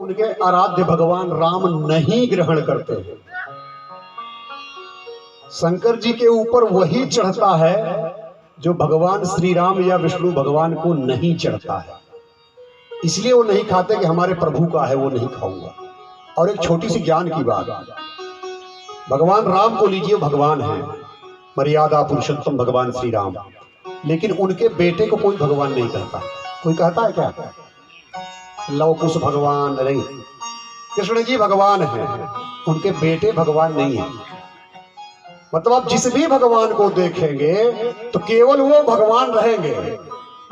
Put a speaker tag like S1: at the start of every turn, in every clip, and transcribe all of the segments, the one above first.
S1: उनके आराध्य भगवान राम नहीं ग्रहण करते हैं। शंकर जी के ऊपर वही चढ़ता है जो भगवान श्री राम या विष्णु भगवान को नहीं चढ़ता है, इसलिए वो नहीं खाते कि हमारे प्रभु का है वो नहीं खाऊंगा। और एक छोटी सी ज्ञान की बात, भगवान राम को लीजिए, भगवान है, मर्यादा पुरुषोत्तम भगवान श्री राम, लेकिन उनके बेटे को कोई भगवान नहीं कहता। कोई कहता है क्या? लव कुश भगवान नहीं, कृष्ण जी भगवान है, उनके बेटे भगवान नहीं है। मतलब आप जिस भी भगवान को देखेंगे तो केवल वो भगवान रहेंगे,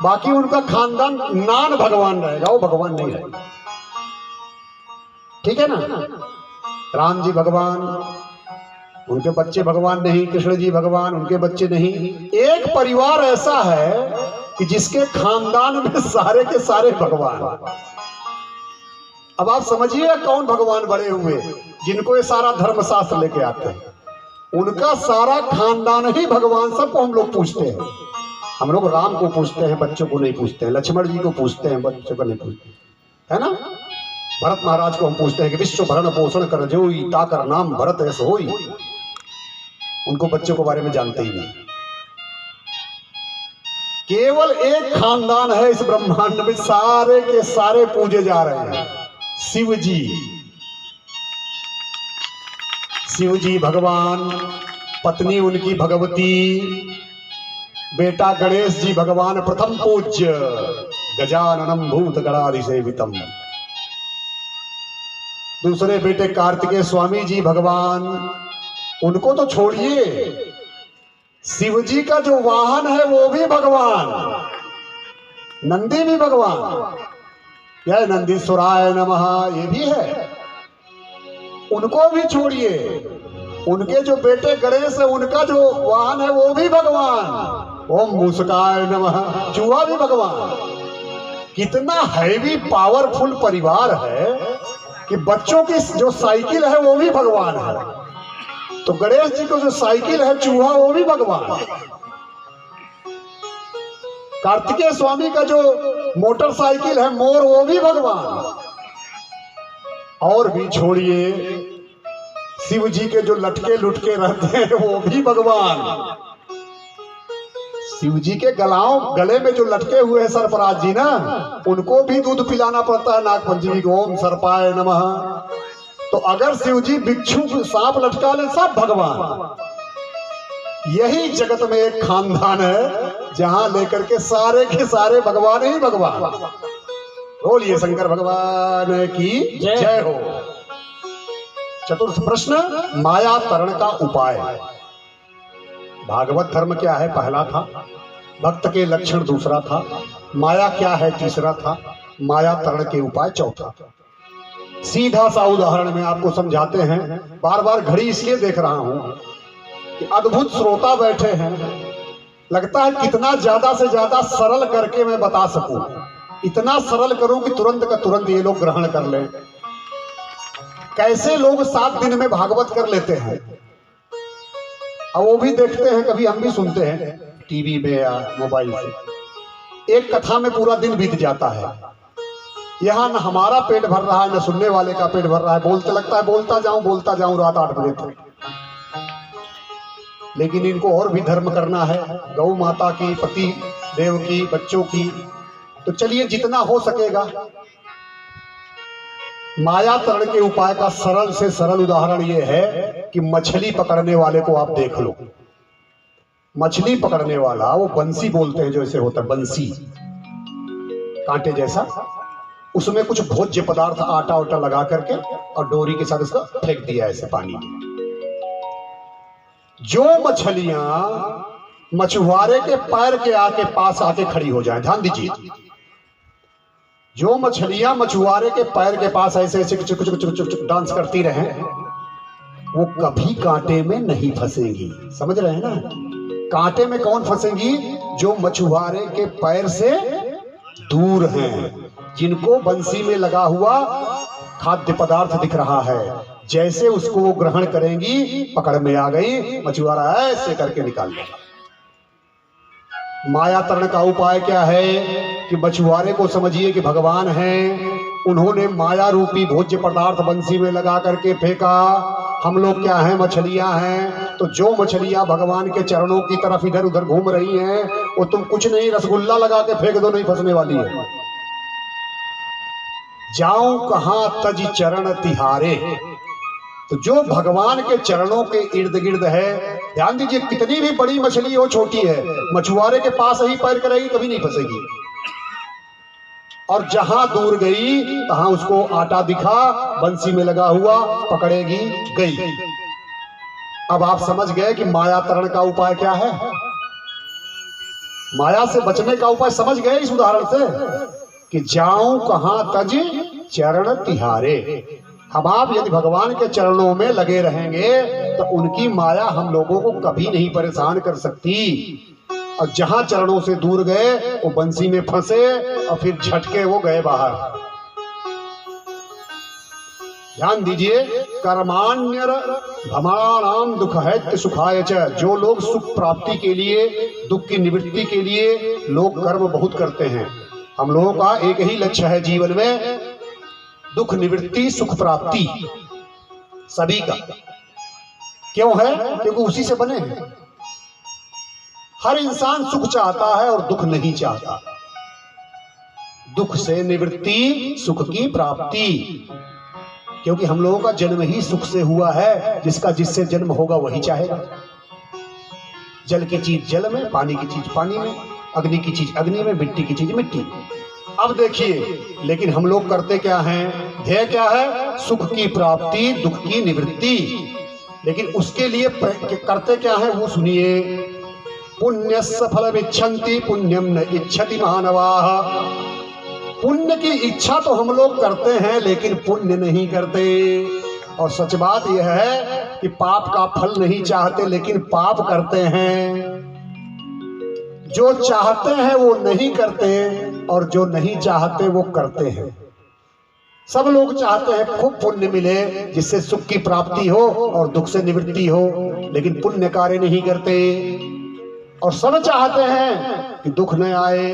S1: बाकी उनका खानदान नान भगवान रहेगा, वो भगवान नहीं रहेगा। ठीक है ना? राम जी भगवान, उनके बच्चे भगवान नहीं, कृष्ण जी भगवान, उनके बच्चे नहीं। एक परिवार ऐसा है कि जिसके खानदान में सारे के सारे भगवान। अब आप समझिए कौन भगवान बड़े हुए जिनको ये सारा धर्मशास्त्र लेके आते हैं। उनका सारा खानदान ही भगवान। सबको हम लोग पूछते हैं, हम लोग राम को पूछते हैं, बच्चों को नहीं पूछते हैं। लक्ष्मण जी को पूछते हैं, बच्चों को नहीं पूछते, है ना? भरत महाराज को हम पूछते हैं कि विश्व भरण पोषण कर जोई, ताकर नाम भरत ऐस होई। उनको बच्चों के बारे में जानते ही नहीं। केवल एक खानदान है इस ब्रह्मांड में, सारे के सारे पूजे जा रहे हैं। शिव जी, शिव जी भगवान, पत्नी उनकी भगवती, बेटा गणेश जी भगवान प्रथम पूज्य, गजाननम भूत गणाधिसेवितम। दूसरे बेटे कार्तिकेय स्वामी जी भगवान, उनको तो छोड़िए, शिव जी का जो वाहन है वो भी भगवान, नंदी भी भगवान, यह नंदीश्वराय नमः ये भी है। उनको भी छोड़िए, उनके जो बेटे गणेश है उनका जो वाहन है वो भी भगवान, ओम मूषकाय नमः, चूहा भी भगवान। कितना हैवी पावरफुल परिवार है कि बच्चों की जो साइकिल है वो भी भगवान है, तो गणेश जी को जो साइकिल है चूहा वो भी भगवान। कार्तिकेय स्वामी का जो मोटरसाइकिल है मोर वो भी भगवान। और भी छोड़िए, शिव जी के जो लटके लुटके रहते हैं वो भी भगवान। शिव जी के गले में जो लटके हुए हैं सर्पराज जी ना, उनको भी दूध पिलाना पड़ता है नागपंचमी को, ओम सर्पाय नमः। तो अगर शिव जी बिच्छू सांप लटका ले, सब भगवान। यही जगत में एक खानदान है जहां लेकर के सारे भगवान ही भगवान। बोलिए शंकर भगवान की जय हो। चतुर्थ प्रश्न, माया तरण का उपाय। भागवत धर्म क्या है? पहला था। भक्त के लक्षण दूसरा था। माया क्या है? तीसरा था। माया तरण के उपाय चौथा। सीधा सा उदाहरण में आपको समझाते हैं। बार बार घड़ी इसलिए देख रहा हूं कि अद्भुत श्रोता बैठे हैं, लगता है कितना ज्यादा से ज्यादा सरल करके मैं बता सकूं, इतना सरल करूं कि तुरंत का तुरंत ये लोग ग्रहण कर लें। कैसे लोग 7 दिन में भागवत कर लेते हैं, और वो भी देखते हैं, कभी हम भी सुनते हैं टीवी में या मोबाइल से। एक कथा में पूरा दिन बीत जाता है। यहाँ न हमारा पेट भर रहा है, न सुनने वाले का पेट भर रहा है। बोलते लगता है बोलता जाऊं रात 8 बजे तक। लेकिन इनको और भी धर्म करना है, गौ माता की, पति देव की, बच्चों की। तो चलिए जितना हो सकेगा। माया तरण के उपाय का सरल से सरल उदाहरण यह है कि मछली पकड़ने वाले को आप देख लो। मछली पकड़ने वाला, वो बंसी बोलते हैं जो ऐसे होता है, बंसी कांटे जैसा, उसमें कुछ भोज्य पदार्थ आटा उटा लगा करके और डोरी के साथ इसका फेंक दिया ऐसे पानी में। जो मछलियां मछुआरे के पैर के आके पास आके खड़ी हो जाएं, ध्यान दीजिए, जो मछलियां मछुआरे के पैर के पास ऐसे ऐसे डांस करती रहें, वो कभी कांटे में नहीं फंसेंगी। समझ रहे हैं ना? कांटे में कौन फंसेंगी? जो मछुआरे के पैर से दूर हैं, जिनको बंसी में लगा हुआ खाद्य पदार्थ दिख रहा है, जैसे उसको वो ग्रहण करेंगी, पकड़ में आ गई, मछुआरा ऐसे करके निकाल लेगा। माया तरण का उपाय क्या है कि मछुआरे को समझिए कि भगवान है, उन्होंने माया रूपी भोज्य पदार्थ बंसी में लगा करके फेंका। हम लोग क्या हैं, मछलियां हैं। तो जो मछलियां भगवान के चरणों की तरफ इधर उधर घूम रही हैं, वो तुम कुछ नहीं, रसगुल्ला लगा के फेंक दो, नहीं फंसने वाली है। जाऊं कहां तज चरण तिहारे। तो जो भगवान के चरणों के इर्द गिर्द है, ध्यान दीजिए, कितनी भी बड़ी मछली हो, छोटी है, मछुआरे के पास ही पैर करेगी, कभी नहीं फंसेगी। और जहां दूर गई तहां उसको आटा दिखा, बंसी में लगा हुआ, पकड़ेगी, गई। अब आप समझ गए कि माया तरण का उपाय क्या है। माया से बचने का उपाय समझ गए इस उदाहरण से कि जाऊं कहां तज चरण तिहारे। हम आप यदि भगवान के चरणों में लगे रहेंगे तो उनकी माया हम लोगों को कभी नहीं परेशान कर सकती। और जहां चरणों से दूर गए वो बंसी में फंसे और फिर झटके वो गए बाहर। ध्यान दीजिए, कर्माण्यर भ्रमणानाम दुख है सुखाय च। जो लोग सुख प्राप्ति के लिए, दुख की निवृत्ति के लिए लोग कर्म बहुत करते हैं। हम लोगों का एक ही लक्ष्य है जीवन में, दुख निवृत्ति, सुख प्राप्ति, सभी का। क्यों है? क्योंकि उसी से बने हैं। हर इंसान सुख चाहता है और दुख नहीं चाहता। दुख से निवृत्ति, सुख की प्राप्ति। क्योंकि हम लोगों का जन्म ही सुख से हुआ है। जिसका जिससे जन्म होगा वही चाहेगा। जल की चीज जल में, पानी की चीज पानी में, अग्नि की चीज अग्नि में, मिट्टी की चीज मिट्टी में। अब देखिए, लेकिन हम लोग करते क्या हैं? ध्येय क्या है? सुख की प्राप्ति, दुख की निवृत्ति। लेकिन उसके लिए करते क्या है वो सुनिए। पुण्यस्य फलमिच्छन्ति पुण्यम न इच्छति मानवाः। पुण्य की इच्छा तो हम लोग करते हैं लेकिन पुण्य नहीं करते। और सच बात यह है कि पाप का फल नहीं चाहते लेकिन पाप करते हैं। जो चाहते हैं वो नहीं करते और जो नहीं चाहते वो करते हैं। सब लोग चाहते हैं खूब पुण्य मिले जिससे सुख की प्राप्ति हो और दुख से निवृत्ति हो, लेकिन पुण्य कार्य नहीं करते। और सब चाहते हैं कि दुख न आए,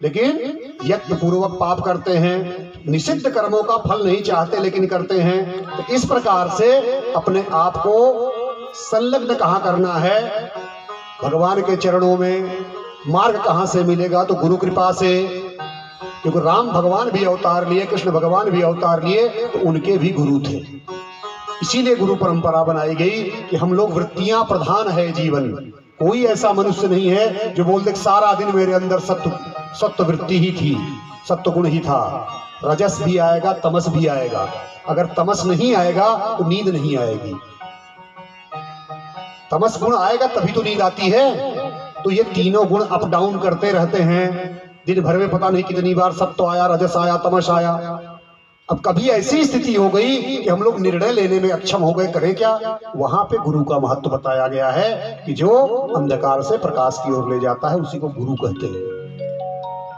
S1: लेकिन यत्न पूर्वक पाप करते हैं। निषिद्ध कर्मों का फल नहीं चाहते लेकिन करते हैं। तो इस प्रकार से अपने आप को संलग्न कहाँ करना है? भगवान के चरणों में। मार्ग कहाँ से मिलेगा? तो गुरु कृपा से। क्योंकि राम भगवान भी अवतार लिए, कृष्ण भगवान भी अवतार लिए, तो उनके भी गुरु थे। इसीलिए गुरु परंपरा बनाई गई कि हम लोग वृत्तियां प्रधान है जीवन। कोई ऐसा मनुष्य नहीं है जो बोल दे सारा दिन मेरे अंदर सत्व वृत्ति ही थी, सत्व गुण ही था। रजस भी आएगा, तमस भी आएगा। अगर तमस नहीं आएगा तो नींद नहीं आएगी। तमस गुण आएगा तभी तो नींद आती है। तो ये तीनों गुण अप डाउन करते रहते हैं। दिन भर में पता नहीं कितनी बार सत्व आया, रजस आया, तमस आया। अब कभी ऐसी स्थिति हो गई कि हम लोग निर्णय लेने में अक्षम हो गए, करें क्या? वहां पे गुरु का महत्व बताया गया है कि जो अंधकार से प्रकाश की ओर ले जाता है उसी को गुरु कहते हैं।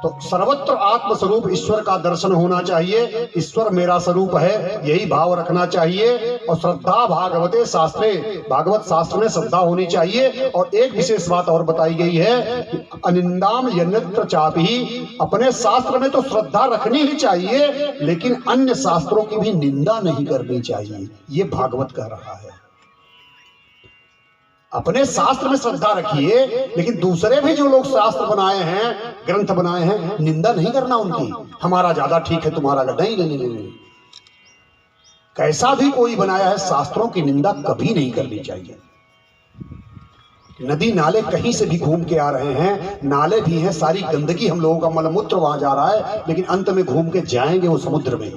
S1: तो सर्वत्र आत्मस्वरूप ईश्वर का दर्शन होना चाहिए। ईश्वर मेरा स्वरूप है, यही भाव रखना चाहिए। और श्रद्धा भागवते शास्त्रे, भागवत शास्त्र में श्रद्धा होनी चाहिए। और एक विशेष बात और बताई गई है कि अनिंदाम यन्यत्र चापि। अपने शास्त्र में तो श्रद्धा रखनी ही चाहिए, लेकिन अन्य शास्त्रों की भी निंदा नहीं करनी चाहिए। ये भागवत कह रहा है। अपने शास्त्र में श्रद्धा रखिए, लेकिन दूसरे भी जो लोग शास्त्र बनाए हैं, ग्रंथ बनाए हैं, निंदा नहीं करना उनकी। हमारा ज्यादा ठीक है, तुम्हारा नहीं नहीं नहीं नहीं। कैसा भी कोई बनाया है, शास्त्रों की निंदा कभी नहीं करनी चाहिए। नदी नाले कहीं से भी घूम के आ रहे हैं, नाले भी हैं, सारी गंदगी हम लोगों का मलमूत्र वहां जा रहा है, लेकिन अंत में घूम के जाएंगे वो समुद्र में,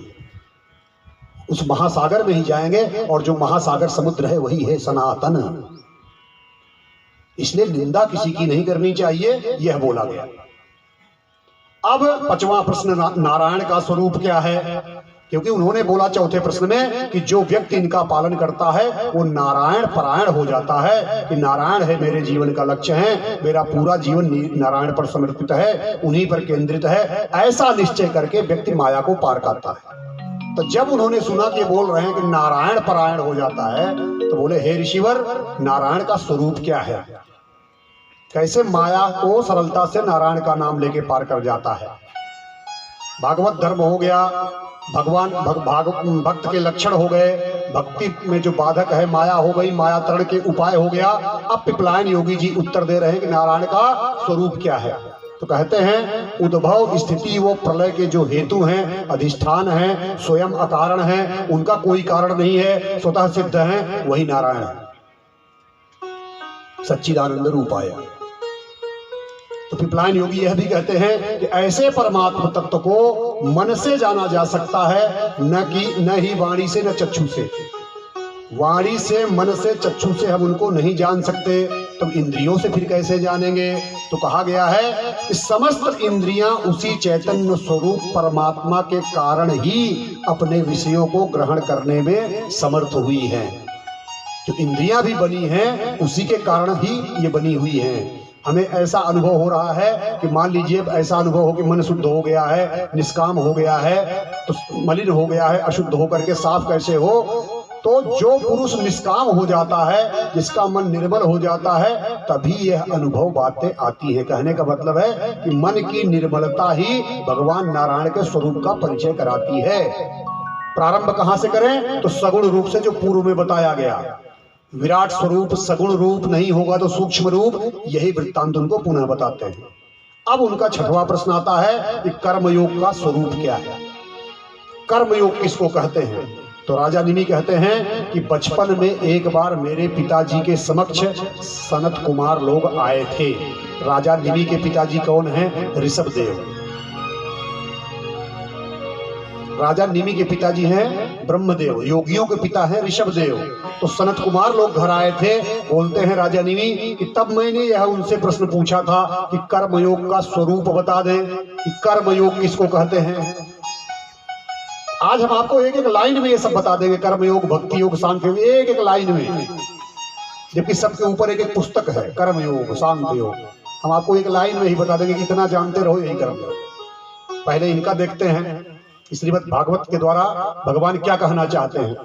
S1: उस महासागर में ही जाएंगे। और जो महासागर समुद्र है वही है सनातन। इसलिए निंदा किसी की नहीं करनी चाहिए, यह बोला गया। अब 5वां प्रश्न, नारायण का स्वरूप क्या है? क्योंकि उन्होंने बोला चौथे प्रश्न में कि जो व्यक्ति इनका पालन करता है वो नारायण परायण हो जाता है। कि नारायण है मेरे जीवन का लक्ष्य है, मेरा पूरा जीवन नारायण पर समर्पित है, उन्हीं पर केंद्रित है, ऐसा निश्चय करके व्यक्ति माया को पार करता है। तो जब उन्होंने सुना कि बोल रहे हैं कि नारायण परायण हो जाता है, तो बोले हे ऋषिवर, नारायण का स्वरूप क्या है? कैसे माया को सरलता से नारायण का नाम लेके पार कर जाता है? भागवत धर्म हो गया, भगवान भक्त के लक्षण हो गए, भक्ति में जो बाधक है माया हो गई, माया तरण के उपाय हो गया। अब पिपलायन योगी जी उत्तर दे रहे हैं कि नारायण का स्वरूप क्या है। तो कहते हैं उद्भव स्थिति वो प्रलय के जो हेतु हैं, अधिष्ठान हैं, स्वयं अकारण हैं, उनका कोई कारण नहीं है, स्वतः सिद्ध हैं, वही नारायण है, सच्चिदानंद रूप आया। तो पिपलायन योगी यह भी कहते हैं कि ऐसे परमात्मा तत्व को मन से जाना जा सकता है, न ही वाणी से न चक्षु से। वाणी से, मन से, चक्षु से हम उनको नहीं जान सकते, तो इंद्रियों से फिर कैसे जानेंगे। तो कहा गया है कि समस्त इंद्रियां उसी चैतन्य स्वरूप परमात्मा के कारण ही अपने विषयों को ग्रहण करने में समर्थ हुई हैं। जो इंद्रियां भी बनी हैं उसी के कारण ही ये बनी हुई हैं। हमें ऐसा अनुभव हो रहा है कि मान लीजिए ऐसा अनुभव हो कि मन शुद्ध हो गया है, निष्काम हो गया है, तो मलिन हो गया है, अशुद्ध होकर के साफ कैसे हो। तो जो पुरुष निष्काम हो जाता है, जिसका मन निर्मल हो जाता है, तभी यह अनुभव बातें आती है। कहने का मतलब है कि मन की निर्मलता ही भगवान नारायण के स्वरूप का परिचय कराती है। प्रारंभ कहां से करें, तो सगुण रूप से, जो पूर्व में बताया गया। विराट स्वरूप सगुण रूप नहीं होगा तो सूक्ष्म रूप, यही वृत्तांत उनको पुनः बताते हैं। अब उनका छठवां प्रश्न आता है कि कर्मयोग का स्वरूप क्या है, कर्मयोग किसको कहते हैं। तो राजा निमि कहते हैं कि बचपन में एक बार मेरे पिताजी के समक्ष सनत कुमार लोग आए थे। राजा निमि के पिताजी कौन हैं, ऋषभ देव। राजा निमि के पिताजी हैं ब्रह्मदेव, योगियों के पिता हैं ऋषभ देव। तो सनत कुमार लोग घर आए थे। बोलते हैं राजा निमि कि तब मैंने यह उनसे प्रश्न पूछा था कि कर्मयोग का स्वरूप बता दें, कि कर्मयोग किसको कहते हैं। आज हम आपको एक एक लाइन में ये सब बता देंगे, कर्मयोग, भक्ति योग, सांख्य योग, एक एक लाइन में, जबकि सबके ऊपर एक एक पुस्तक है, कर्मयोग, सांख्य योग। हम आपको एक लाइन में ही बता देंगे कि इतना जानते रहो यही कर्मयोग। पहले इनका देखते हैं, श्रीमद् भागवत के द्वारा भगवान क्या कहना चाहते हैं।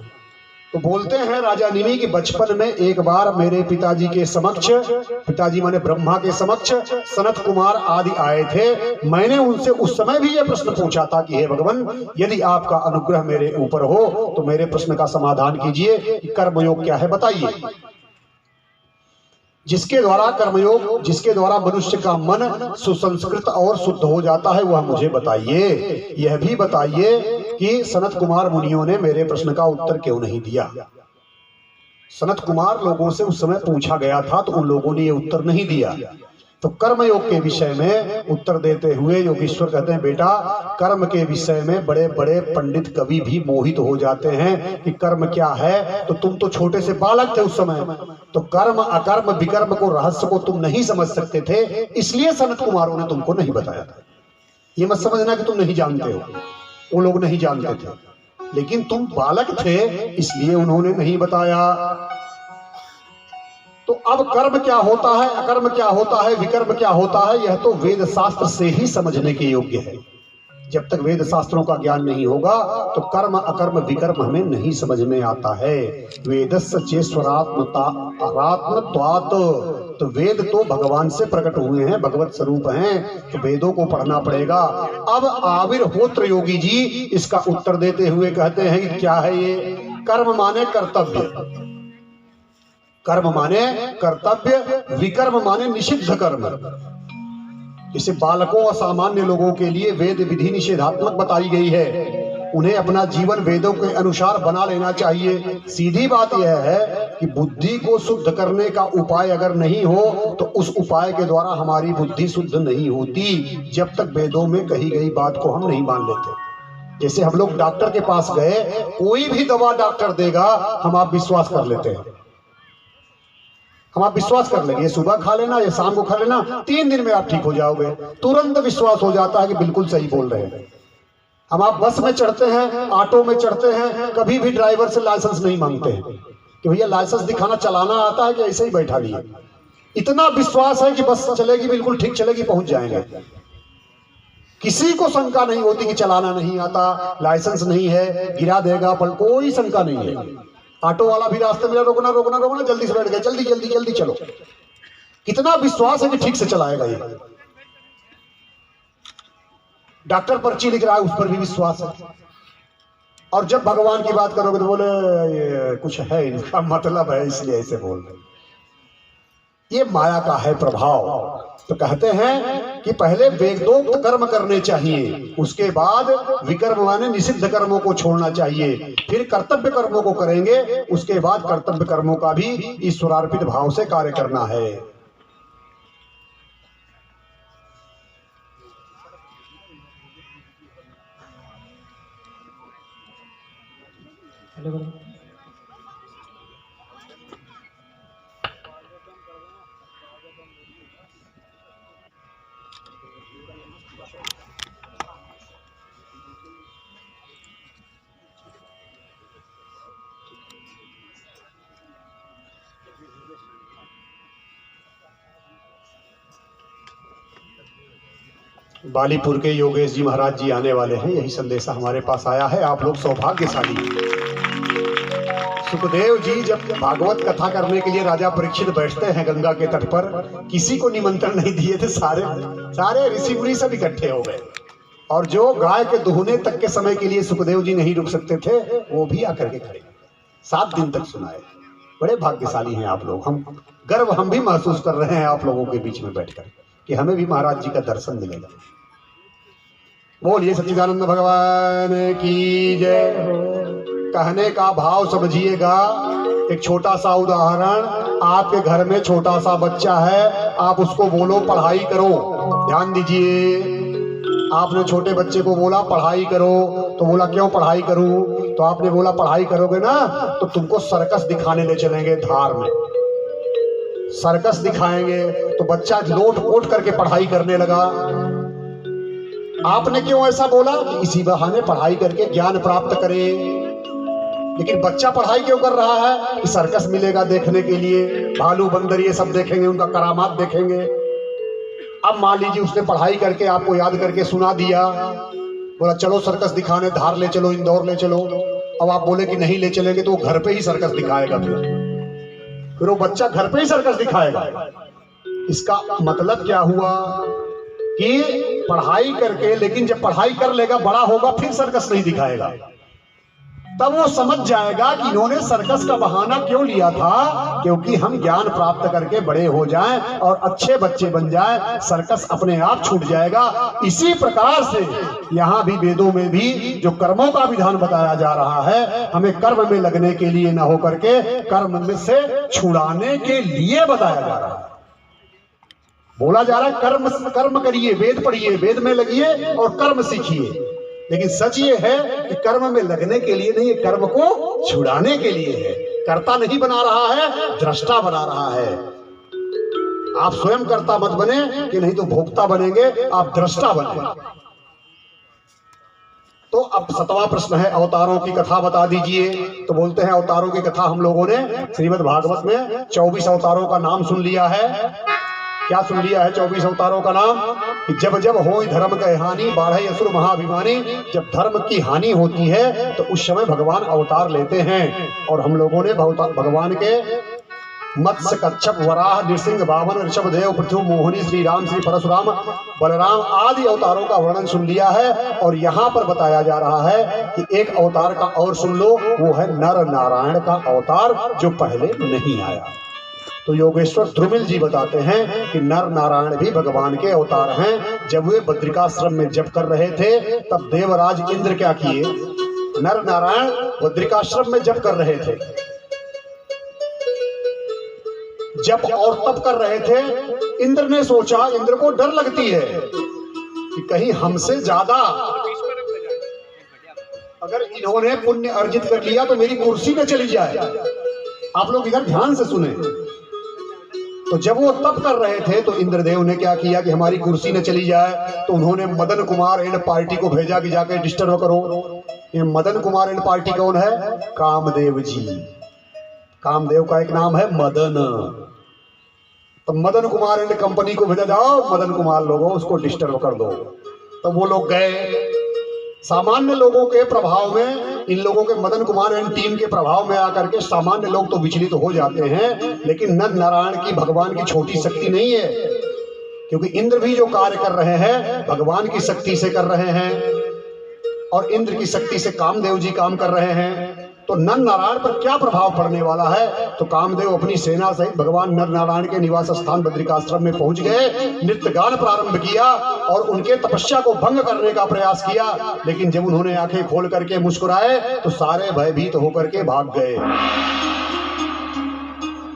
S1: तो बोलते हैं राजा निमि कि बचपन में एक बार मेरे पिताजी के समक्ष, पिताजी माने ब्रह्मा के समक्ष सनत कुमार आदि आए थे। मैंने उनसे उस समय भी यह प्रश्न पूछा था कि हे भगवान, यदि आपका अनुग्रह मेरे ऊपर हो तो मेरे प्रश्न का समाधान कीजिए कि कर्मयोग क्या है, बताइए। जिसके द्वारा कर्मयोग, जिसके द्वारा मनुष्य का मन सुसंस्कृत और शुद्ध हो जाता है, वह मुझे बताइए। यह भी बताइए कि सनत कुमार मुनियों ने मेरे प्रश्न का उत्तर क्यों नहीं दिया। सनत कुमार लोगों से उस समय पूछा गया था, तो उन लोगों ने यह उत्तर नहीं दिया। तो कर्मयोग के विषय में उत्तर देते हुए योगीश्वर कहते हैं, बेटा कर्म के विषय में बड़े बड़े पंडित कवि भी मोहित हो जाते हैं कि कर्म क्या है। तो तुम तो छोटे से बालक थे उस समय, तो कर्म अकर्म विकर्म को, रहस्य को तुम नहीं समझ सकते थे, इसलिए सनत कुमारों ने तुमको नहीं बताया था। ये मत समझना कि तुम नहीं जानते हो, वो लोग नहीं जानते थे, लेकिन तुम बालक थे इसलिए उन्होंने नहीं बताया। तो अब कर्म क्या होता है, अकर्म क्या होता है, विकर्म क्या होता है, यह तो वेद शास्त्र से ही समझने के योग्य है। जब तक वेद शास्त्रों का ज्ञान नहीं होगा तो कर्म अकर्म विकर्म हमें नहीं समझ में आता है। वेदस्य चेश्वरात्मत्वात्, तो वेद तो भगवान से प्रकट हुए हैं, भगवत स्वरूप हैं, तो वेदों को पढ़ना पड़ेगा। अब आविर्होत्र योगी जी इसका उत्तर देते हुए कहते हैं कि क्या है ये। कर्म माने कर्तव्य, कर्म माने कर्तव्य, विकर्म माने निषिद्ध कर्म। इसे बालकों और सामान्य लोगों के लिए वेद विधि निषेधात्मक बताई गई है। उन्हें अपना जीवन वेदों के अनुसार बना लेना चाहिए। सीधी बात यह है कि बुद्धि को शुद्ध करने का उपाय अगर नहीं हो तो उस उपाय के द्वारा हमारी बुद्धि शुद्ध नहीं होती, जब तक वेदों में कही गई बात को हम नहीं मान लेते। जैसे हम लोग डॉक्टर के पास गए, कोई भी दवा डॉक्टर देगा, हम आप विश्वास कर लेते हैं, हम आप विश्वास कर लेंगे, ये सुबह खा लेना, ये शाम को खा लेना, 3 दिन में आप ठीक हो जाओगे। तुरंत विश्वास हो जाता है कि बिल्कुल सही बोल रहे हैं। हम आप बस में चढ़ते हैं, ऑटो में चढ़ते हैं, कभी भी ड्राइवर से लाइसेंस नहीं मांगते हैं कि भैया लाइसेंस दिखाना, चलाना आता है कि ऐसे ही बैठा लिए। इतना विश्वास है कि बस चलेगी, बिल्कुल ठीक चलेगी, पहुंच जाएंगे। किसी को शंका नहीं होती कि चलाना नहीं आता, लाइसेंस नहीं है, गिरा देगा, पर कोई शंका नहीं है। ऑटो वाला भी रास्ते में रोकना रोकना रोकना, जल्दी से बैठ गए, जल्दी जल्दी जल्दी चलो। कितना विश्वास है कि ठीक से चलाएगा ये। डॉक्टर पर्ची लिख रहा है, उस पर भी विश्वास है। और जब भगवान की बात करोगे तो बोले ये कुछ है, इनका मतलब है इसलिए ऐसे बोल रहे। ये माया का है प्रभाव। तो कहते हैं कि पहले वेदोक्त कर्म करने चाहिए, उसके बाद विकर्म माने निषिद्ध कर्मों को छोड़ना चाहिए, फिर कर्तव्य कर्मों को करेंगे, उसके बाद कर्तव्य कर्मों का भी ईश्वरार्पित भाव से कार्य करना है। बालीपुर के योगेश जी महाराज जी आने वाले हैं, यही संदेशा हमारे पास आया है। आप लोग सौभाग्यशाली। सुखदेव जी जब भागवत कथा करने के लिए राजा परीक्षित बैठते हैं गंगा के तट पर, किसी को निमंत्रण नहीं दिए थे, सारे ऋषि मुनि सब इकट्ठे हो गए। और जो गाय के दुहने तक के समय के लिए सुखदेव जी नहीं रुक सकते थे, वो भी आकर के खड़े 7 दिन तक सुनाए। बड़े भाग्यशाली हैं आप लोग। हम गर्व हम भी महसूस कर रहे हैं आप लोगों के बीच में बैठकर कि हमें भी महाराज जी का दर्शन मिलेगा। बोलिए सच्चिदानंद भगवान की जय। कहने का भाव समझिएगा। एक छोटा सा उदाहरण, आपके घर में छोटा सा बच्चा है, आप उसको बोलो पढ़ाई करो, ध्यान दीजिए। आपने छोटे बच्चे को बोला पढ़ाई करो, तो बोला क्यों पढ़ाई करूं? तो आपने बोला पढ़ाई करोगे ना तो तुमको सर्कस दिखाने ले चलेंगे धार में, सर्कस दिखाएंगे। तो बच्चा लोट पोट करके पढ़ाई करने लगा। आपने क्यों ऐसा बोला? इसी बहाने पढ़ाई करके ज्ञान प्राप्त करे। लेकिन बच्चा पढ़ाई क्यों कर रहा है? कि सर्कस मिलेगा देखने के लिए, भालू बंदर ये सब देखेंगे, उनका करामात देखेंगे। अब मान लीजिए उसने पढ़ाई करके आपको याद करके सुना दिया, बोला चलो सर्कस दिखाने धार ले चलो, इंदौर ले चलो। अब आप बोले कि नहीं ले चलेंगे, तो वो घर पे ही सर्कस दिखाएगा। फिर वो बच्चा घर पे ही सर्कस दिखाएगा। इसका मतलब क्या हुआ कि पढ़ाई करके, लेकिन जब पढ़ाई कर लेगा, बड़ा होगा, फिर सर्कस नहीं दिखाएगा। तब वो समझ जाएगा कि इन्होंने सर्कस का बहाना क्यों लिया था, क्योंकि हम ज्ञान प्राप्त करके बड़े हो जाएं और अच्छे बच्चे बन जाएं, सर्कस अपने आप छूट जाएगा। इसी प्रकार से यहाँ भी वेदों में भी जो कर्मों का विधान बताया जा रहा है, हमें कर्म में लगने के लिए न होकर के कर्म में से छुड़ाने के लिए बताया जा रहा है। बोला जा रहा है कर्म करिए, वेद पढ़िए, वेद में लगिए और कर्म सीखिए। लेकिन सच ये है कि कर्म में लगने के लिए नहीं, कर्म को छुड़ाने के लिए है। कर्ता नहीं बना रहा है, दृष्टा बना रहा है। आप स्वयं कर्ता मत बने कि नहीं तो भोक्ता बनेंगे, आप दृष्टा बने। तो अब 7वां प्रश्न है, अवतारों की कथा बता दीजिए। तो बोलते हैं अवतारों की कथा हम लोगों ने श्रीमद् भागवत में 24 अवतारों का नाम सुन लिया है। क्या सुन लिया है? 24 अवतारों का नाम। कि जब जब होई धर्म का हानि, बाढ़े असुर महाभिमानी। जब धर्म की हानि होती है तो उस समय भगवान अवतार लेते हैं। और हम लोगों ने भगवान के मत्स्य, कच्छप, वराह, नृसिंह, वामन, ऋषभदेव, पृथु, मोहिनी, श्री राम, श्री परशुराम, बलराम आदि अवतारों का वर्णन सुन लिया है। और यहाँ पर बताया जा रहा है कि एक अवतार का और सुन लो, वो है नर नारायण का अवतार, जो पहले नहीं आया। तो योगेश्वर ध्रुमिल जी बताते हैं कि नर नारायण भी भगवान के अवतार हैं। जब वे बद्रिकाश्रम में जप कर रहे थे, तब देवराज इंद्र क्या किए? नर नारायण बद्रिकाश्रम में जप कर रहे थे, जप और तप कर रहे थे। इंद्र ने सोचा, इंद्र को डर लगती है कि कहीं हमसे ज्यादा अगर इन्होंने पुण्य अर्जित कर लिया तो मेरी कुर्सी न चली जाए। आप लोग इधर ध्यान से सुने। तो जब वो तप कर रहे थे तो इंद्रदेव ने क्या किया कि हमारी कुर्सी न चली जाए, तो उन्होंने मदन कुमार एंड पार्टी को भेजा कि जाके डिस्टर्ब करो। ये मदन कुमार एंड पार्टी कौन है? कामदेव जी। कामदेव का एक नाम है मदन। तो मदन कुमार एंड कंपनी को भेजा, जाओ मदन कुमार लोगों उसको डिस्टर्ब कर दो। तो वो लोग गए। सामान्य लोगों के प्रभाव में, इन लोगों के मदन कुमार एंड टीम के प्रभाव में आकर के सामान्य लोग तो विचलित हो जाते हैं। लेकिन नर नारायण की, भगवान की छोटी शक्ति नहीं है क्योंकि इंद्र भी जो कार्य कर रहे हैं भगवान की शक्ति से कर रहे हैं, और इंद्र की शक्ति से कामदेव जी काम कर रहे हैं। तो नर नारायण पर क्या प्रभाव पड़ने वाला है? तो कामदेव अपनी सेना सहित भगवान नर नारायण के निवास स्थान बद्रिकाश्रम में पहुंच गए, नृत्य गान प्रारंभ किया और उनके तपस्या को भंग करने का प्रयास किया। लेकिन जब उन्होंने आंखें खोल करके मुस्कुराए तो सारे भयभीत होकर के भाग गए।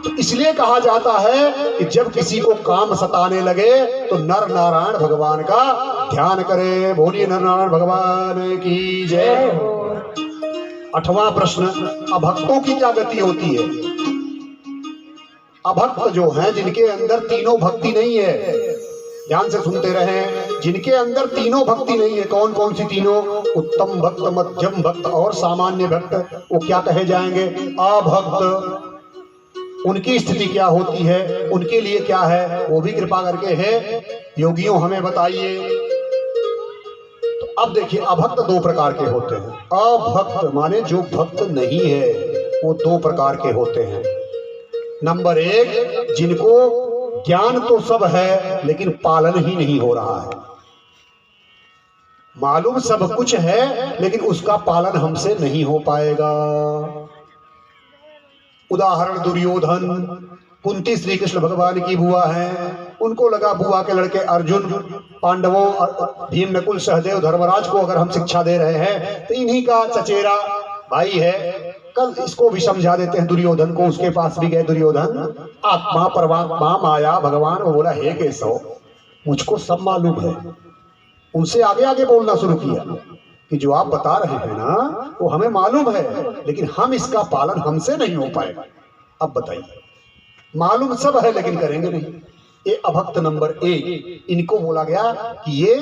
S1: तो इसलिए कहा जाता है कि जब किसी को काम सताने लगे तो नर नारायण भगवान का ध्यान करे। बोलिए नर नारायण भगवान की जय। 8वां प्रश्न, अभक्तों की क्या गति होती है? अभक्त जो हैं, जिनके अंदर तीनों भक्ति नहीं है, ध्यान से सुनते रहें, जिनके अंदर तीनों भक्ति नहीं है। कौन कौन सी तीनों? उत्तम भक्त, मध्यम भक्त और सामान्य भक्त। वो क्या कहे जाएंगे? अभक्त। उनकी स्थिति क्या होती है? उनके लिए क्या है? वो भी कृपा करके है योगियों हमें बताइए। तो अब देखिए, अभक्त 2 प्रकार के होते हैं। अभक्त माने जो भक्त नहीं है, वो 2 प्रकार के होते हैं। नंबर 1, जिनको ज्ञान तो सब है लेकिन पालन ही नहीं हो रहा है। मालूम सब कुछ है लेकिन उसका पालन हमसे नहीं हो पाएगा। उदाहरण दुर्योधन, कुंती श्री कृष्ण भगवान की बुआ है, उनको लगा बुआ के लड़के अर्जुन पांडवों भीम नकुल सहदेव धर्मराज को अगर हम शिक्षा दे रहे हैं तो इन्हीं का चचेरा भाई है, कल इसको भी समझा देते हैं दुर्योधन को। उसके पास भी गए दुर्योधन, आत्मा परमात्मा माया भगवान। वो बोला, हे केशव, मुझको सब मालूम है। उनसे आगे आगे बोलना शुरू किया कि जो आप बता रहे हैं ना वो हमें मालूम है, लेकिन हम इसका पालन हमसे नहीं हो पाएगा। अब बताइए, मालूम सब है लेकिन करेंगे नहीं। ये अभक्त नंबर 1। इनको बोला गया कि ये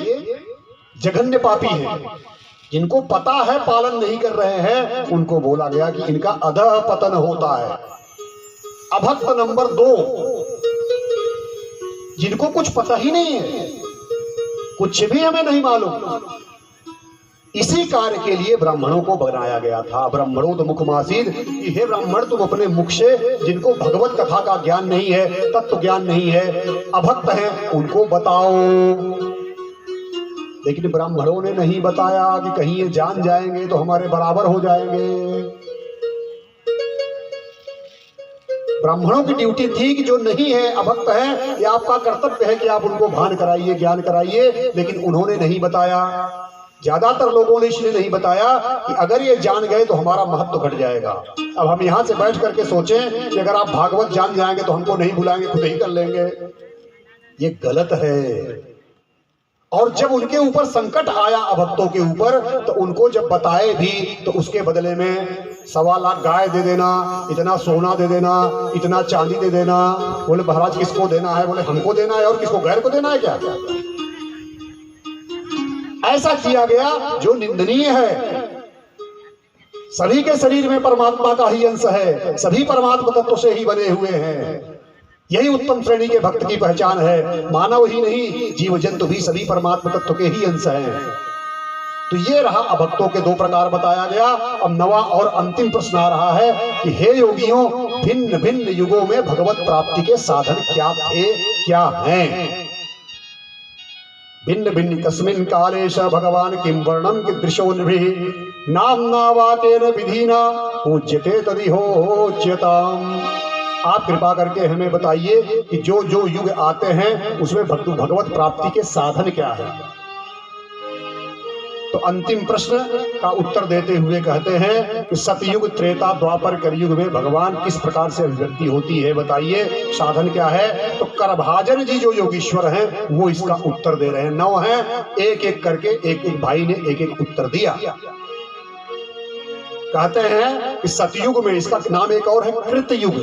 S1: जघन्य पापी हैं। जिनको पता है पालन नहीं कर रहे हैं, उनको बोला गया कि इनका अधः पतन होता है। अभक्त नंबर 2, जिनको कुछ पता ही नहीं है, कुछ भी हमें नहीं मालूम। इसी कार्य के लिए ब्राह्मणों को बनाया गया था। ब्राह्मणों तो मुखमासीद, हे ब्राह्मण, तुम अपने मुख से जिनको भगवत कथा का ज्ञान नहीं है, तत्व ज्ञान नहीं है, अभक्त हैं, उनको बताओ। लेकिन ब्राह्मणों ने नहीं बताया कि कहीं ये जान जाएंगे तो हमारे बराबर हो जाएंगे। ब्राह्मणों की ड्यूटी थी कि जो नहीं है, अभक्त है, ये आपका कर्तव्य है कि आप उनको भान कराइए, ज्ञान कराइए, लेकिन उन्होंने नहीं बताया। ज्यादातर लोगों ने इसलिए नहीं बताया कि अगर ये जान गए तो हमारा महत्व घट जाएगा। अब हम यहां से बैठ करके सोचें कि अगर आप भागवत जान जाएंगे तो हमको नहीं बुलाएंगे, खुद ही कर लेंगे। ये गलत है। और जब उनके ऊपर संकट आया अभक्तों के ऊपर, तो उनको जब बताए भी तो उसके बदले में 1.25 लाख गाय दे देना, इतना सोना दे देना, इतना चांदी दे देना। बोले महाराज किसको देना है? बोले हमको देना है, और किसको, गैर को देना है क्या? ऐसा किया गया जो निंदनीय है। सभी के शरीर में परमात्मा का ही अंश है, सभी परमात्मा तत्व से ही बने हुए हैं। यही उत्तम श्रेणी के भक्त की पहचान है। मानव ही नहीं, जीव जंतु भी सभी परमात्मा तत्व के ही अंश हैं। तो ये रहा, अभक्तों के 2 प्रकार बताया गया। अब 9वां और अंतिम प्रश्न आ रहा है कि हे योगियों, भिन्न भिन्न युगों में भगवत प्राप्ति के साधन क्या थे, क्या हैं? भिन्न भिन्न तस्मिन् कालेश भगवान किं वर्णम कीदृशोन्भिः नाम्ना वाकेन विधिना पूज्यते तदिहोच्यताम्। आप कृपा करके हमें बताइए कि जो जो युग आते हैं उसमें भगवत प्राप्ति के साधन क्या है। तो अंतिम प्रश्न का उत्तर देते हुए कहते हैं कि सतयुग, त्रेता, द्वापर, कलयुग में भगवान किस प्रकार से अभिव्यक्ति होती है, बताइए, साधन क्या है। तो करभाजन जी जो योगीश्वर हैं वो इसका उत्तर दे रहे हैं। 9 हैं, एक एक करके एक एक भाई ने एक एक उत्तर दिया। कहते हैं कि सतयुग में, इसका नाम एक और है कृतयुग,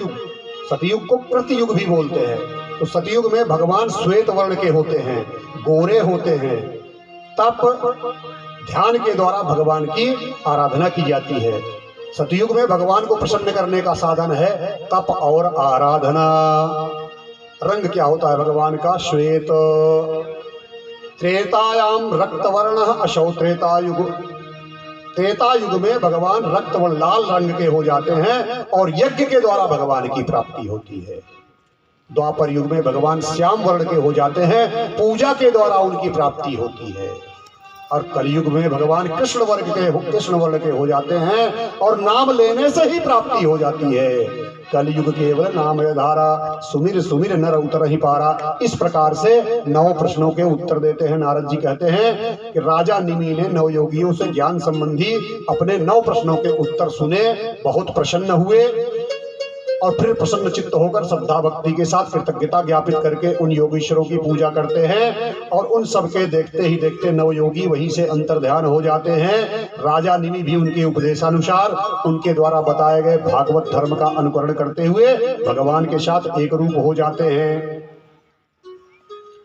S1: सतयुग को कृतयुग भी बोलते हैं। तो सतयुग में भगवान श्वेत वर्ण के होते हैं, गोरे होते हैं। तप ध्यान के द्वारा भगवान की आराधना की जाती है। सतयुग में भगवान को प्रसन्न करने का साधन है तप और आराधना। रंग क्या होता है भगवान का? श्वेत। त्रेतायाम रक्तवर्ण अशौ त्रेतायुग। त्रेतायुग में भगवान रक्तवर्ण लाल रंग के हो जाते हैं और यज्ञ के द्वारा भगवान की प्राप्ति होती है। द्वापर युग में भगवान श्याम वर्ण के हो जाते हैं, पूजा के द्वारा उनकी प्राप्ति होती है। और कलयुग में भगवान कृष्ण वर्ण के हो जाते हैं और नाम लेने से ही प्राप्ति हो जाती है। कलयुग केवल नाम धारा, सुमिर सुमिर नर उतर ही पारा। इस प्रकार से 9 प्रश्नों के उत्तर देते हैं। नारद जी कहते हैं कि राजा निमि ने 9 योगियों से ज्ञान संबंधी अपने 9 प्रश्नों के उत्तर सुने, बहुत प्रसन्न हुए और फिर प्रसन्न चित्त होकर श्रद्धा भक्ति के साथ कृतज्ञता ज्ञापित करके उन योगीश्वरों की पूजा करते हैं। और उन सबके देखते ही देखते 9 योगी वहीं से अंतर्ध्यान हो जाते हैं। राजा निमि भी उनके उपदेशानुसार उनके द्वारा बताए गए भागवत धर्म का अनुकरण करते हुए भगवान के साथ एक रूप हो जाते हैं।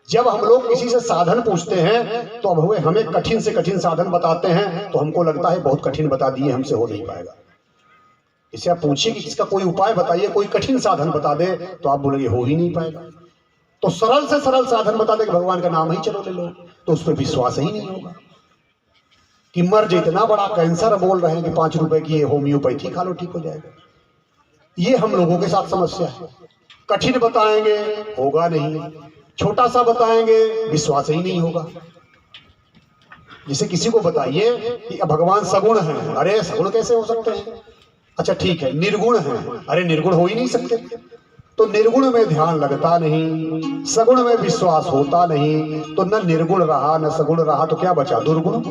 S1: जब हम लोग किसी से साधन पूछते हैं तो अब हुए हमें कठिन से कठिन साधन बताते हैं तो हमको लगता है बहुत कठिन बता दिए, हमसे हो नहीं पाएगा। इसे आप पूछिए कि इसका कोई उपाय बताइए, कोई कठिन साधन बता दे, तो आप बोलेंगे हो ही नहीं पाएगा। तो सरल से सरल साधन बता दे कि भगवान का नाम ही चलो ले लो, तो उस पर विश्वास ही नहीं होगा। कि मर्ज इतना बड़ा कैंसर बोल रहे हैं कि 5 रुपए की होम्योपैथी खा लो ठीक हो जाएगा। ये हम लोगों के साथ समस्या है। कठिन बताएंगे होगा नहीं, छोटा सा बताएंगे विश्वास ही नहीं होगा। जैसे किसी को बताइए कि भगवान सगुण है, अरे सगुण कैसे हो सकते हैं? अच्छा ठीक है, निर्गुण है, अरे निर्गुण हो ही नहीं सकते। तो निर्गुण में ध्यान लगता नहीं, सगुण में विश्वास होता नहीं, तो न निर्गुण रहा न सगुण रहा, तो क्या बचा? दुर्गुण।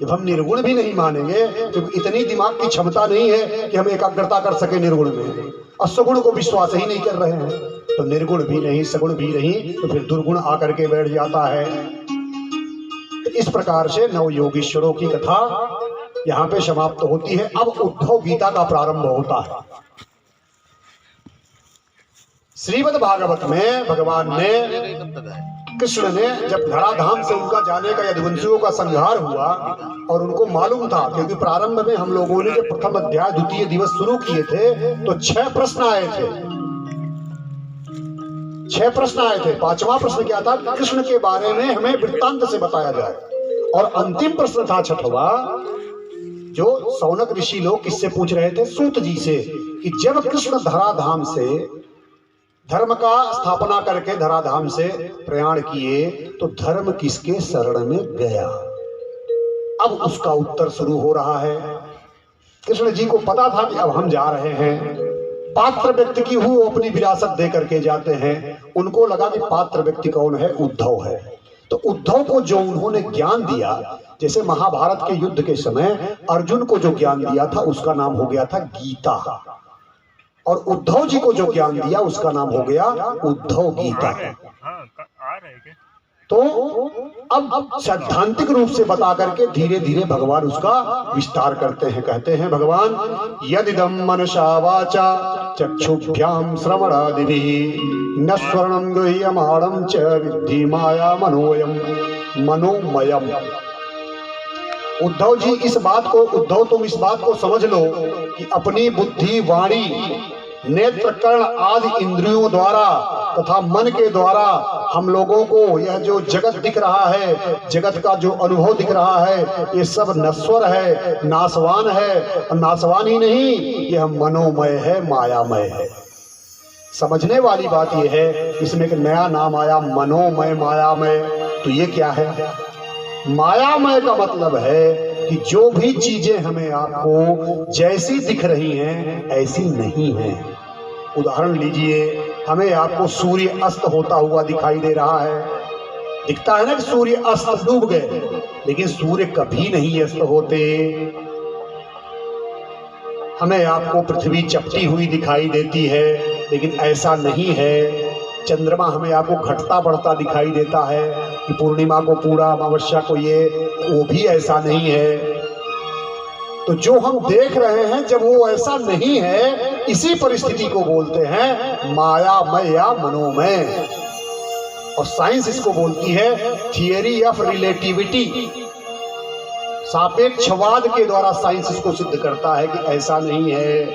S1: जब हम निर्गुण भी नहीं मानेंगे तो इतनी दिमाग की क्षमता नहीं है कि हम एकाग्रता कर सके निर्गुण में, और सगुण को विश्वास ही नहीं कर रहे हैं, तो निर्गुण भी नहीं सगुण भी नहीं, तो फिर दुर्गुण आकर के बैठ जाता है। इस प्रकार से 9 योगीश्वरों की कथा यहाँ पे समाप्त होती है। अब उद्धव गीता का प्रारंभ होता है। श्रीमद् भागवत में भगवान ने, कृष्ण ने जब धराधाम से उनका जाने का यदुवंशियों का संहार हुआ और उनको मालूम था, क्योंकि प्रारंभ में हम लोगों ने जब प्रथम अध्याय द्वितीय दिवस शुरू किए थे तो 6 प्रश्न आए थे। 6 प्रश्न आए थे। 5वां प्रश्न क्या था? कृष्ण के बारे में हमें वृत्तांत से बताया जाए। और अंतिम प्रश्न था 6वां, जो सौनक ऋषि लोग किससे पूछ रहे थे? सूत जी से, कि जब कृष्ण धराधाम से धर्म का स्थापना करके धराधाम से प्रयाण किए तो धर्म किसके शरण में गया? अब उसका उत्तर शुरू हो रहा है। कृष्ण जी को पता था कि अब हम जा रहे हैं। पात्र व्यक्ति की वो अपनी विरासत दे करके जाते हैं। उनको लगा कि पात्र व्यक्ति कौन है? उद्धव है। तो उद्धव को जो उन्होंने ज्ञान दिया, जैसे महाभारत के युद्ध के समय अर्जुन को जो ज्ञान दिया था उसका नाम हो गया था गीता, और उद्धव जी को जो ज्ञान दिया उसका नाम हो गया उद्धव गीता। तो अब सैद्धांतिक रूप से बता करके धीरे धीरे भगवान उसका विस्तार करते हैं। कहते हैं भगवान, यदिदं मनसा वाचा चक्षुभ्याम श्रवणादिभिः न स्वर्णं गृह्यमाणं च विद्धि माया मनोमयम्। उद्धव जी इस बात को, उद्धव तुम इस बात को समझ लो कि अपनी बुद्धि, वाणी, नेत्र, कर्ण आदि इंद्रियों द्वारा तथा मन के द्वारा हम लोगों को यह जो जगत दिख रहा है, जगत का जो अनुभव दिख रहा है, ये सब नश्वर है, नाशवान है। और नाशवान ही नहीं, यह मनोमय है, मायामय है। समझने वाली बात यह है, इसमें एक नया नाम आया, मनोमय, मायामय। तो ये क्या है? मायामय का मतलब है कि जो भी चीजें हमें आपको जैसी दिख रही हैं ऐसी नहीं हैं। उदाहरण लीजिए, हमें आपको सूर्य अस्त होता हुआ दिखाई दे रहा है। दिखता है ना कि सूर्य अस्त डूब गए, लेकिन सूर्य कभी नहीं अस्त होते। हमें आपको पृथ्वी चपटी हुई दिखाई देती है, लेकिन ऐसा नहीं है। चंद्रमा हमें आपको घटता बढ़ता दिखाई देता है कि पूर्णिमा को पूरा, अमावस्या को ये, वो भी ऐसा नहीं है। तो जो हम देख रहे हैं जब वो ऐसा नहीं है, इसी परिस्थिति को बोलते हैं मायामय या मनोमय। और साइंस इसको बोलती है थियरी ऑफ रिलेटिविटी। सापेक्षवाद के द्वारा साइंस इसको सिद्ध करता है कि ऐसा नहीं है।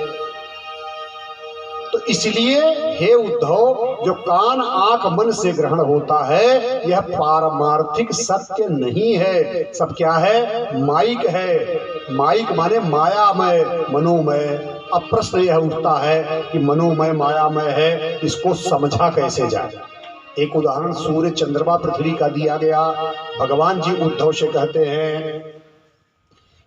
S1: तो इसलिए हे उद्धव, जो कान आंख मन से ग्रहण होता है यह पारमार्थिक सत्य नहीं है। सब क्या है? माइक है। माइक माने मायामय, मनोमय। अब प्रश्न यह उठता है कि मनोमय मायामय है, इसको समझा कैसे जाए। एक उदाहरण सूर्य चंद्रमा पृथ्वी का दिया गया। भगवान जी उद्धव से कहते हैं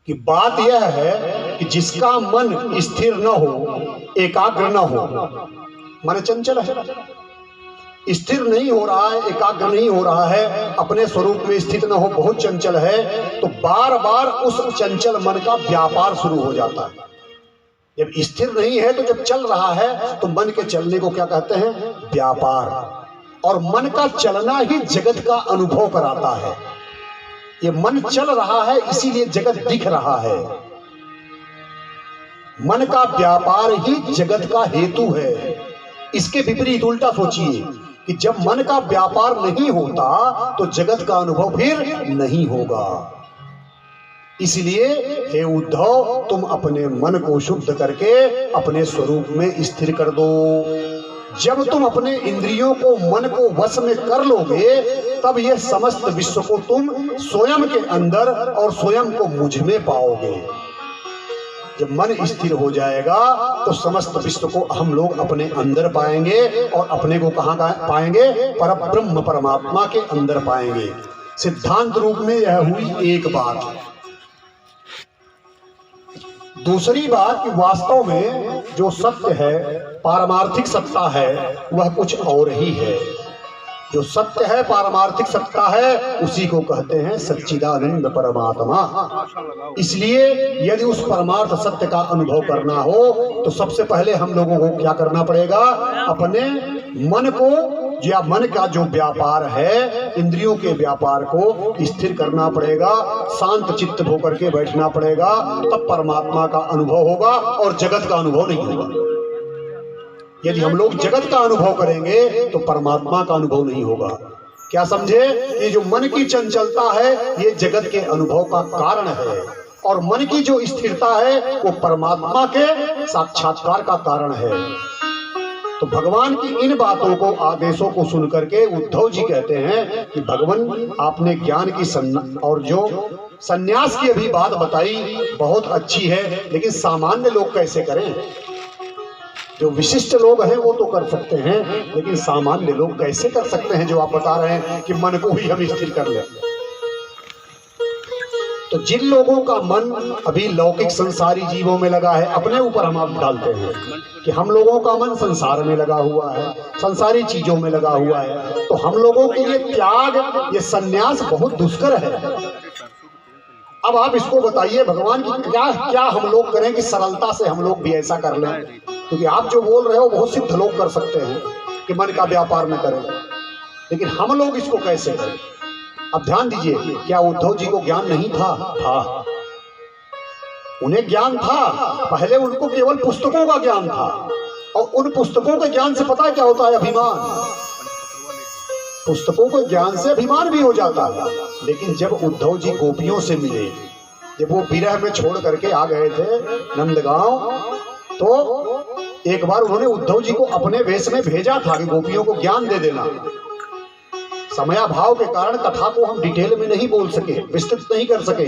S1: कि बात यह है कि जिसका मन स्थिर न हो, एकाग्र न हो, मन चंचल है, स्थिर नहीं हो रहा है, एकाग्र नहीं हो रहा है, अपने स्वरूप में स्थित न हो, बहुत चंचल है, तो बार बार उस चंचल मन का व्यापार शुरू हो जाता है। जब स्थिर नहीं है तो जब चल रहा है तो मन के चलने को क्या कहते हैं? व्यापार। और मन का चलना ही जगत का अनुभव कराता है। ये मन चल रहा है इसीलिए जगत दिख रहा है। मन का व्यापार ही जगत का हेतु है। इसके विपरीत उल्टा सोचिए कि जब मन का व्यापार नहीं होता तो जगत का अनुभव फिर नहीं होगा। इसलिए हे उद्धव, तुम अपने मन को शुद्ध करके अपने स्वरूप में स्थिर कर दो। जब तुम अपने इंद्रियों को, मन को वश में कर लोगे, तब यह समस्त विश्व को तुम स्वयं के अंदर और स्वयं को मुझ में पाओगे। जब मन स्थिर हो जाएगा तो समस्त विश्व को हम लोग अपने अंदर पाएंगे। और अपने को कहाँ पाएंगे? परब्रह्म परमात्मा के अंदर पाएंगे। सिद्धांत रूप में यह हुई एक बात। दूसरी बात कि वास्तव में जो सत्य है, पारमार्थिक सत्ता है, वह कुछ और ही है। जो सत्य है, पारमार्थिक सत्ता है, उसी को कहते हैं सच्चिदानंद परमात्मा। इसलिए यदि उस परमार्थ सत्य का अनुभव करना हो तो सबसे पहले हम लोगों को क्या करना पड़ेगा? अपने मन को, या मन का जो व्यापार है, इंद्रियों के व्यापार को स्थिर करना पड़ेगा। शांत चित्त होकर के बैठना पड़ेगा, तब परमात्मा का अनुभव होगा और जगत का अनुभव नहीं होगा। यदि हम लोग जगत का अनुभव करेंगे तो परमात्मा का अनुभव नहीं होगा। क्या समझे? ये जो मन की चंचलता है ये जगत के अनुभव का कारण है, और मन की जो स्थिरता है वो परमात्मा के साक्षात्कार का कारण है। तो भगवान की इन बातों को, आदेशों को सुन करके उद्धव जी कहते हैं कि भगवान, आपने ज्ञान की और जो संन्यास की अभी बात बताई बहुत अच्छी है, लेकिन सामान्य लोग कैसे करें? जो विशिष्ट लोग हैं वो तो कर सकते हैं, लेकिन सामान्य लोग कैसे कर सकते हैं जो आप बता रहे हैं कि मन को ही हम स्थिर कर लें? तो जिन लोगों का मन अभी लौकिक संसारी जीवों में लगा है, अपने ऊपर हम आप डालते हैं कि हम लोगों का मन संसार में लगा हुआ है, संसारी चीजों में लगा हुआ है, तो हम लोगों के लिए त्याग, ये संन्यास बहुत दुष्कर है। अब आप इसको बताइए भगवान की क्या क्या हम लोग करें कि सरलता से हम लोग भी ऐसा कर लें? क्योंकि आप जो बोल रहे हो बहुत सिद्ध लोग कर सकते हैं कि मन का व्यापार न करें, लेकिन हम लोग इसको कैसे करें? अब ध्यान दीजिए, क्या उद्धव जी को ज्ञान नहीं था? था, उन्हें ज्ञान था। पहले उनको केवल पुस्तकों का ज्ञान था, और उन पुस्तकों के ज्ञान से पता क्या होता है? अभिमान। पुस्तकों के ज्ञान से अभिमान भी हो जाता है। लेकिन जब उद्धव जी गोपियों से मिले, जब वो विरह में छोड़ करके आ गए थे नंदगांव, तो एक बार उन्होंने उद्धव जी को अपने वेश में भेजा था कि गोपियों को ज्ञान दे देना। समयाभाव के कारण कथा को हम डिटेल में नहीं बोल सके, विस्तृत नहीं कर सके।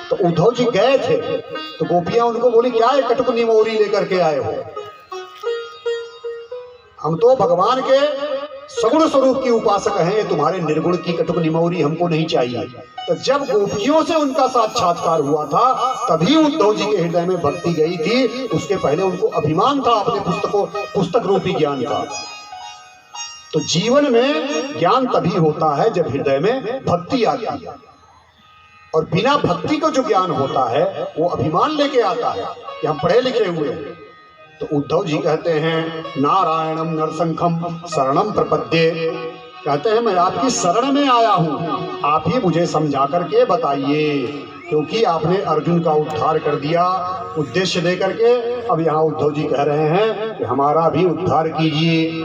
S1: तो उद्धव जी गए थे तो गोपियां उनको बोली, क्या है कटुक निमोरी लेकर के आए हो? हम तो भगवान के सगुण स्वरूप की उपासक हैं, तुम्हारे निर्गुण की कटुक निमोरी हमको नहीं चाहिए। तो जब गोपियों से उनका साक्षात्कार हुआ था तभी उद्धव जी के हृदय में भक्ति गई थी। उसके पहले उनको अभिमान था अपने पुस्तक रूपी ज्ञान का। तो जीवन में ज्ञान तभी होता है जब हृदय में भक्ति आती है, और बिना भक्ति को जो ज्ञान होता है वो अभिमान लेके आता है कि हम पढ़े लिखे हुए हैं। तो उद्धव जी कहते हैं, नारायणम नरसंखम शरणम प्रपद्ये, कहते हैं मैं आपकी शरण में आया हूँ, आप ही मुझे समझा करके बताइए। क्योंकि आपने अर्जुन का उद्धार कर दिया उद्देश्य दे करके, अब यहाँ उद्धव जी कह रहे हैं कि हमारा भी उद्धार कीजिए।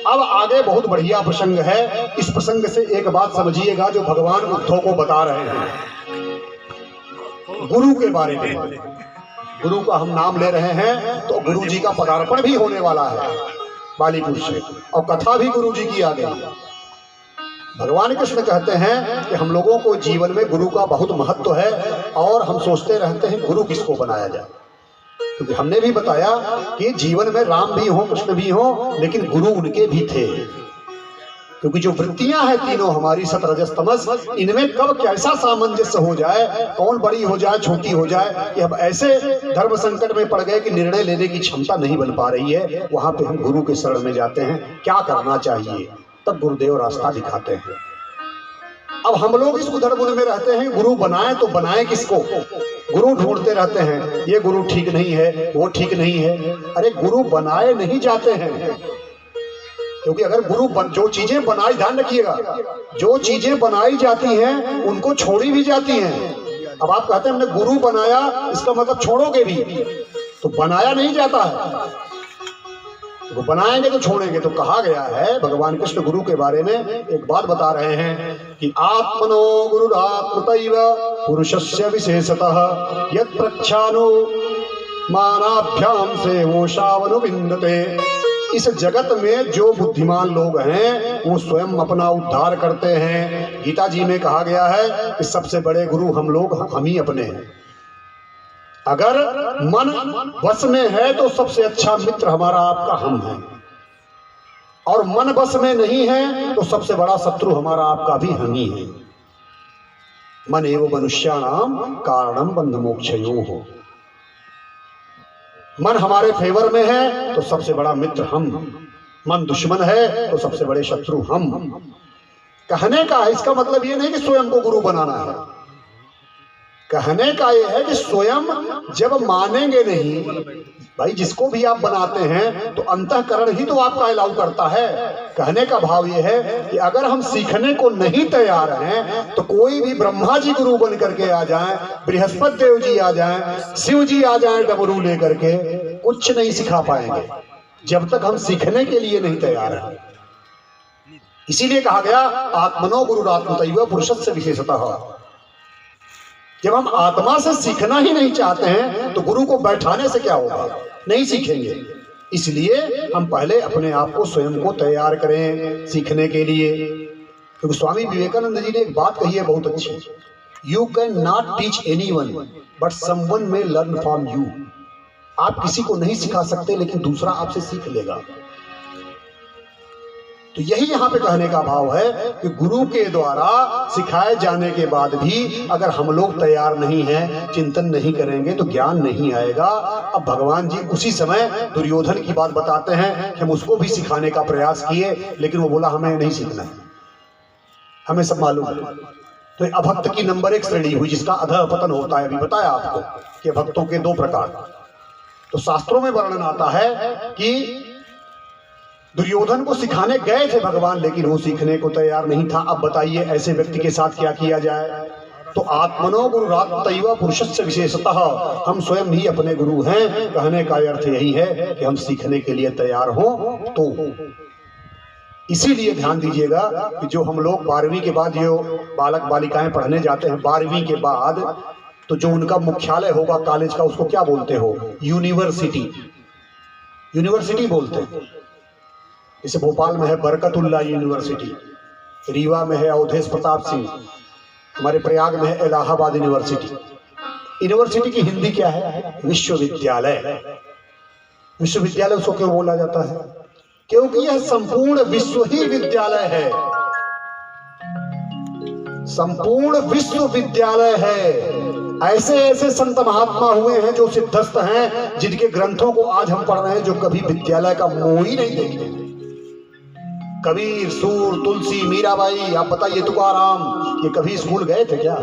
S1: अब आगे बहुत बढ़िया प्रसंग है। इस प्रसंग से एक बात समझिएगा जो भगवान उद्धव को बता रहे हैं गुरु के बारे में। गुरु का हम नाम ले रहे हैं तो गुरु जी का पदार्पण भी होने वाला है बालीपुर से, और कथा भी गुरु जी की आ गई। भगवान कृष्ण कहते हैं कि हम लोगों को जीवन में गुरु का बहुत महत्व है, और हम सोचते रहते हैं गुरु किसको बनाया जाए। क्योंकि हमने भी बताया कि जीवन में राम भी हो, कृष्ण भी हो, लेकिन गुरु उनके भी थे। क्योंकि जो वृत्तियां हैं तीनों हमारी, सत रजस तमस, इनमें कब कैसा सामंजस्य हो जाए, कौन बड़ी हो जाए, छोटी हो जाए, कि अब ऐसे धर्म संकट में पड़ गए कि निर्णय लेने की क्षमता नहीं बन पा रही है, वहां पे हम गुरु के शरण में जाते हैं, क्या करना चाहिए, तब गुरुदेव रास्ता दिखाते हैं। अब हम लोग इस उधर-बुध में रहते हैं, गुरु बनाए तो बनाए किसको? गुरु ढूंढते रहते हैं, ये गुरु ठीक नहीं है, वो ठीक नहीं है। अरे गुरु बनाए नहीं जाते हैं, क्योंकि अगर जो चीजें बनाई, ध्यान रखिएगा, जो चीजें बनाई जाती हैं उनको छोड़ी भी जाती हैं। अब आप कहते हैं हमने गुरु बनाया, इसका मतलब छोड़ोगे भी, तो बनाया नहीं जाता है, वो बनाएंगे तो छोड़ेंगे। तो कहा गया है, भगवान कृष्ण गुरु के बारे में एक बात बता रहे हैं कि आत्मनो गुरुरात्मतैव पुरुषस्य विशेषतः यत् प्रच्छानो मानाभ्याम से वो शावनु विन्दते। इस जगत में जो बुद्धिमान लोग हैं वो स्वयं अपना उद्धार करते हैं। गीता जी में कहा गया है कि सबसे बड़े गुरु हम लोग, हम ही अपने हैं। अगर मन वश में है तो सबसे अच्छा मित्र हमारा आपका हम है, और मन वश में नहीं है तो सबसे बड़ा शत्रु हमारा आपका भी हम ही है। मन एव मनुष्याणाम कारणम बंध मोक्षयोः। मन हमारे फेवर में है तो सबसे बड़ा मित्र हम, मन दुश्मन है तो सबसे बड़े शत्रु हम। कहने का है, इसका मतलब ये नहीं कि स्वयं को गुरु बनाना है, कहने का ये है कि स्वयं जब मानेंगे नहीं, भाई जिसको भी आप बनाते हैं तो अंतःकरण ही तो आपका अलाउ करता है। कहने का भाव ये है कि अगर हम सीखने को नहीं तैयार हैं तो कोई भी ब्रह्मा जी गुरु बन करके आ जाएं, बृहस्पति देव जी आ जाएं, शिव जी आ जाएं डमरू लेकर के, कुछ नहीं सिखा पाएंगे जब तक हम सीखने के लिए नहीं तैयार हैं। इसीलिए कहा गया आत्मनो गुरुरात्मतैव पुरुषस्य विशेषतः। जब हम आत्मा से सीखना ही नहीं चाहते हैं तो गुरु को बैठाने से क्या होगा, नहीं सीखेंगे। इसलिए हम पहले अपने आप को स्वयं को तैयार करें सीखने के लिए। क्योंकि स्वामी विवेकानंद जी ने एक बात कही है बहुत अच्छी, you can not teach anyone but someone may learn from you. आप किसी को नहीं सिखा सकते लेकिन दूसरा आपसे सीख लेगा। तो यही यहाँ पे कहने का भाव है कि गुरु के द्वारा सिखाए जाने के बाद भी अगर हम लोग तैयार नहीं हैं, चिंतन नहीं करेंगे तो ज्ञान नहीं आएगा। अब भगवान जी उसी समय दुर्योधन की बात बताते हैं कि हम उसको भी सिखाने का प्रयास किए, लेकिन वो बोला हमें नहीं सीखना है, हमें सब मालूम है। तो अभक्त की नंबर 1 श्रेणी हुई जिसका अधः पतन होता है। अभी बताया आपको कि भक्तों के 2 प्रकार। तो शास्त्रों में वर्णन आता है कि दुर्योधन को सिखाने गए थे भगवान, लेकिन वो सीखने को तैयार नहीं था। अब बताइए ऐसे व्यक्ति के साथ क्या किया जाए। तो आत्मनो गुरुरात्मतैव पुरुषस्य विशेषतः, हम स्वयं ही अपने गुरु हैं। कहने का अर्थ यही है कि हम सीखने के लिए तैयार हों। तो इसीलिए ध्यान दीजिएगा कि जो हम लोग 12वीं के बाद जो बालक बालिकाएं पढ़ने जाते हैं, 12वीं के बाद तो जो उनका मुख्यालय होगा कॉलेज का, उसको क्या बोलते हो? यूनिवर्सिटी। यूनिवर्सिटी बोलते हैं। जैसे भोपाल में है बरकतुल्ला यूनिवर्सिटी, रीवा में है अवधेश प्रताप सिंह, हमारे प्रयाग में है इलाहाबाद यूनिवर्सिटी। यूनिवर्सिटी की हिंदी क्या है? विश्वविद्यालय। विश्वविद्यालय उसको क्यों बोला जाता है? क्योंकि यह संपूर्ण विश्व ही विद्यालय है, संपूर्ण विश्वविद्यालय है। ऐसे ऐसे संत महात्मा हुए हैं जो सिद्धस्थ हैं, जिनके ग्रंथों को आज हम पढ़ रहे हैं, जो कभी विद्यालय का मोह ही नहीं देखे। कबीर, सूर, तुलसी, मीराबाई, आप बताइए तुकाराम, ये कभी स्कूल गए थे क्या?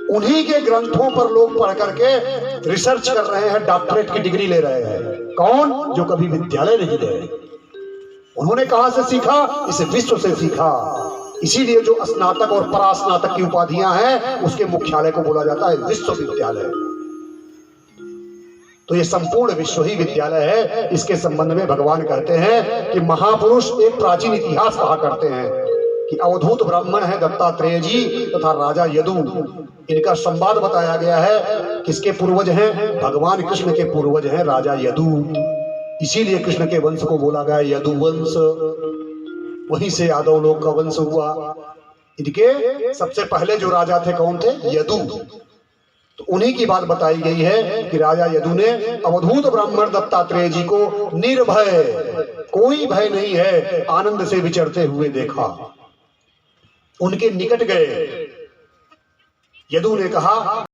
S1: उन्हीं के ग्रंथों पर लोग पढ़ करके रिसर्च कर रहे हैं, डॉक्टरेट की डिग्री ले रहे हैं। कौन? जो कभी विद्यालय नहीं गए। उन्होंने कहां से सीखा? इस विश्व से सीखा। इसीलिए जो स्नातक और परास्नातक की उपाधियां हैं, उसके मुख्यालय को बोला जाता है विश्वविद्यालय। तो ये संपूर्ण विश्व ही विद्यालय है। इसके संबंध में भगवान कहते हैं कि महापुरुष एक प्राचीन इतिहास कहा करते हैं कि अवधूत ब्राह्मण है दत्तात्रेय जी तथा राजा यदु। इनका संवाद बताया गया है। किसके पूर्वज हैं? भगवान कृष्ण के पूर्वज हैं राजा यदु। इसीलिए कृष्ण के वंश को बोला गया यदु वंश। वहीं से यादव लोग का वंश हुआ। इनके सबसे पहले जो राजा थे कौन थे? यदु। तो उन्हीं की बात बताई गई है कि राजा यदु ने अवधूत ब्राह्मण दत्तात्रेय जी को निर्भय, कोई भय नहीं है, आनंद से विचरते हुए देखा। उनके निकट गए। यदु ने कहा